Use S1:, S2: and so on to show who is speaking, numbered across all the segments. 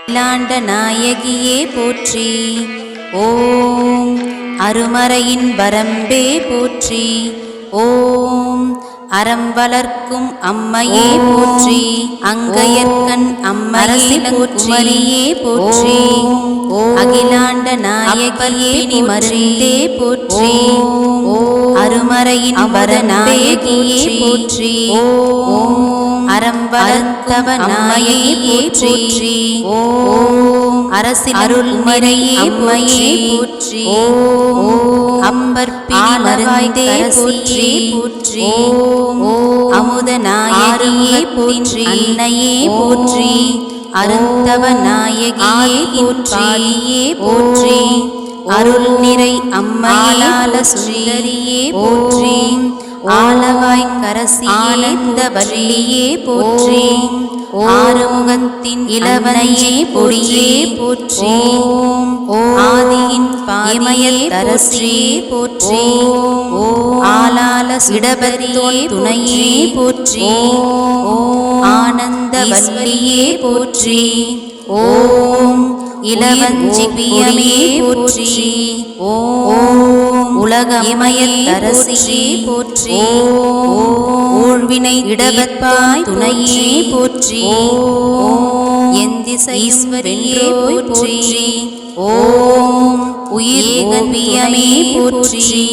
S1: அகிலாண்ட நாயகியே போற்றி. ஓம் அருமறையின் வரம்பே போற்றி. ஓம் அறம் வளர்க்கும் அம்மையே போற்றி. அங்கையர்கண் அம்மரசி குமரியே போற்றி. அகிலாண்ட நாயகியே மருந்தே போற்றி. அருமறையின் வரநாயகியே போற்றி. அறம் வளர்த்தவ நாயகியே போற்றி. அரசின் அருள்மறையே அம்மையே போற்றி. அம்பர்பிணி மருந்தே போற்றி. அமுத நாயகியே போற்றி. அன்னையே போற்றி. அருந்தவ நாயகியே போற்றியே போற்றி. அருள் நிறை அம்மையால சுந்தரியே போற்றி. ஆலவாய் கரசி ஆனந்த வள்ளியே போற்றி. ஆறுமுகத்தின் இளவனையே பொடியே போற்றி. ஆதியின் பாயமயல் தரசியே போற்றி. ஆலால இடபரியே துணையே போற்றி. ஆனந்த வல்லியே போற்றி. ஓம் இளவஞ்சிபியமே போற்றி. ஓம் உலகமயல் தரசியே போற்றி. ஊழ்வினை இடவற்பாய் துணையே போற்றி. எந்திசைஸ்வரியே போற்றி. ஓம் உயிர்கன்பியமே போற்றி.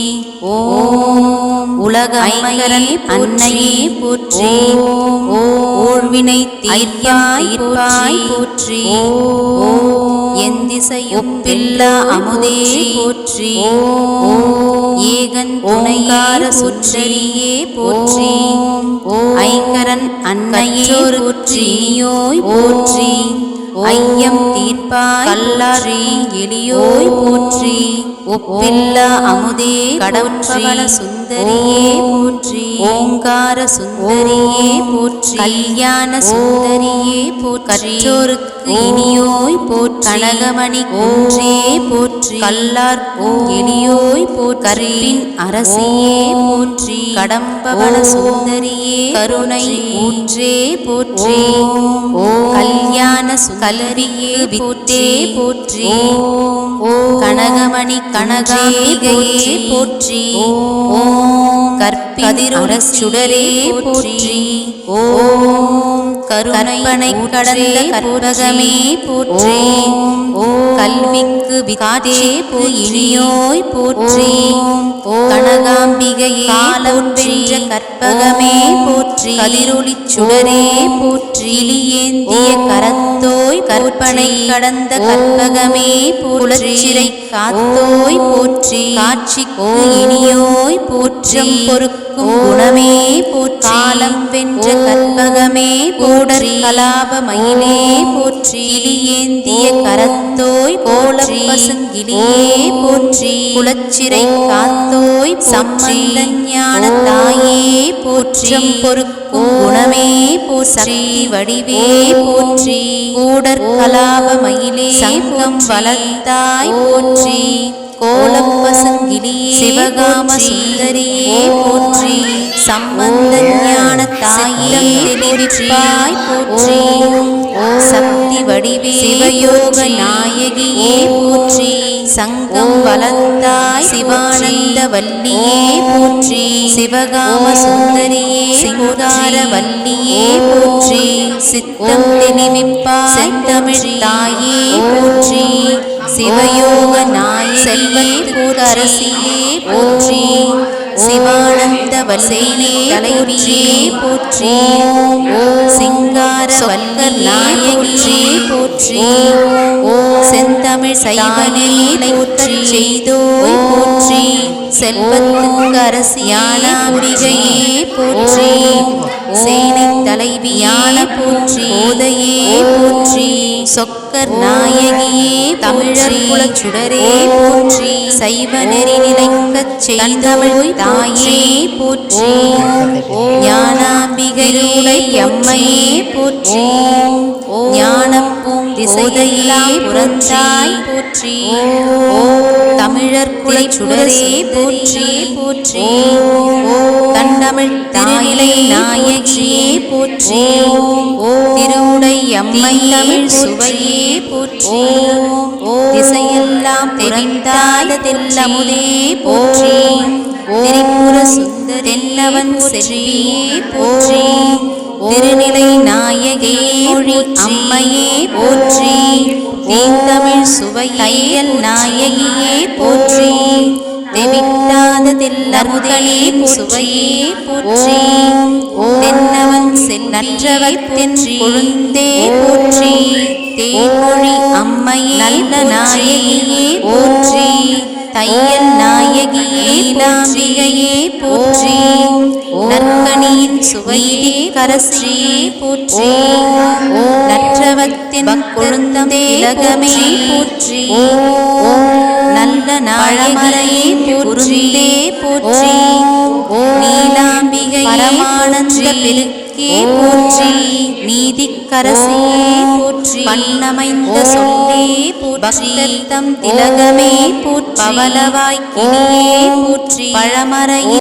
S1: ஓம் உலகமயல் அன்னையே போற்றி. ஊழ்வினை தீர்ப்பாய் போற்றி. எந்திசையும் பில்லா அமுதே போற்றி. ஏகன் துணைகார சுற்றரியே போற்றி. ஐங்கரன் அன்னையே போற்றியோய் போற்றி. ஐயம் தீர்ப்பாய் கல்லாரி எளியோய் போற்றி. ஒப்பில்லா அமுதே கடவுட்பவன சுந்தரியே போற்றி. ஓங்கார சுந்தரியே போற்றி. கல்யாண சுந்தரியே போற்றி. கற்றோருக்கு இனியோய் போற்றி. கனகமணி குன்றே போற்றி. கல்லார்க்கும் எளியோய் போற்றி. கற்பின் அரசியே போற்றி. கடம்பவன சுந்தரியே கருணை ஊற்றே போற்றி. கல்யாண கல்வியே வித்தே போற்றி. கனகமணி கனகாம்பிகையே போற்றி. கற்பின் சுடரே போற்றி. ஓம் கருணை கடந்த கற்பகமே போற்றி. கல்விக்கு விகாதேப்பு இனியோய் போற்றி. கனகாம்பிகையே காலம் வென்ற கற்பகமே போற்றி. கதிரொளி சுடரே போற்றி. இலியேந்திய கரத்தோய் கற்பனை கடந்த கற்பகமே புலச்சிறை காத்தோய் போற்றி. காட்சிக்கு இனியோய் போற்றி. பொறுக்கும் குணமே போற்றி. காலம் வென்ற கற்பகமே போடர் கலாப மயிலே போற்றி. இலியேந்திய கரத்தோய் போற்றி. பசுங்கிளியே போற்றி. குலச்சிறை காத்தோய் சம்பந்த ஞான தாயே போற்றி. பொறுக்கும் குணமே போற்றி. வடிவே போற்றி. கூடர் கலாப மயிலே சங்கம் வளர்த்தாய் போற்றி. கோலப்பசங்கிளியே சிவகாம சுந்தரியே போற்றி. சம்பந்த ஞான தாயே தெளிவிப்பாய் போற்றி. சக்தி வடிவே சிவயோக நாயகியே போற்றி. சங்கம் வளர்த்தாய் சிவானந்த வல்லியே போற்றி. சிவகாம சுந்தரியே சிங்கார வல்லியே போற்றி. சித்தம் தெளிவிப்பாய் செந்தமிழ் தாயே போற்றி. சிவயோக நாயகியே அரசியே போற்றி. சிவானந்த வல்லியே தலைவியே போற்றி. சிங்கார வல்லர் நாயகியே போற்றி. செந்தமிழ் சைவனே போற்றி. செய்தோய் போற்றி. செல்வத்துக்கு அரசியான புரிகையே போற்றி. சேனை தலைவியான போற்றி. ஓதையே போற்றி. சொக்கர் நாயகியே தமிழர் குலச்சுடரே போற்றி. சைவ நெறி நிலைக்கச் செய்தமிழ் தாயே போற்றி. ஞானாம்பிகையுடை அம்மையே போற்றி. ஞானப்பூம் திசையெல்லாம் புறந்தாய் போற்றி. தமிழர் குலச் சுடரே போற்றி போற்றி தண்டமிழ் தாயிலை நாயகியே போற்றி திருவுடை அம்மை தமிழ் சுவையே போற்றி திசையெல்லாம் தெரிந்தாத தெல்லமுதே போற்றி திரிபுர சுந்தரெல்லவன் செல்வியே போற்றி திருநிலை நாயகே அம்மையே போற்றி தீந்தமிழ் சுவை தையல் நாயகியே போற்றி தெவிட்டாத தில்லமுதே சுவையே போற்றி தென்னவன் செல்லற்றவத்தின் கொழுந்தே போற்றி தேன்மொழி அம்மையே நல்ல நாயகியே போற்றி தையல் நாயகியே லாம்பிகையே போற்றி நற்கனியின் சுவையிலே கரசியே போற்றி நற்றவத்தின் கொழுந்தே திலகமே போற்றி நல்ல நாயகியே பொருந்தே போற்றி நீலாம்பிகை பரமானந்த பெருக்கே போற்றி நீதிக்கரசியே போற்றி பண்ணமைந்த சொல்லே போற்றி பக்தர்தம் திலகமே போற்றி பவளவாய் கிளியே போற்றி பழமறையின்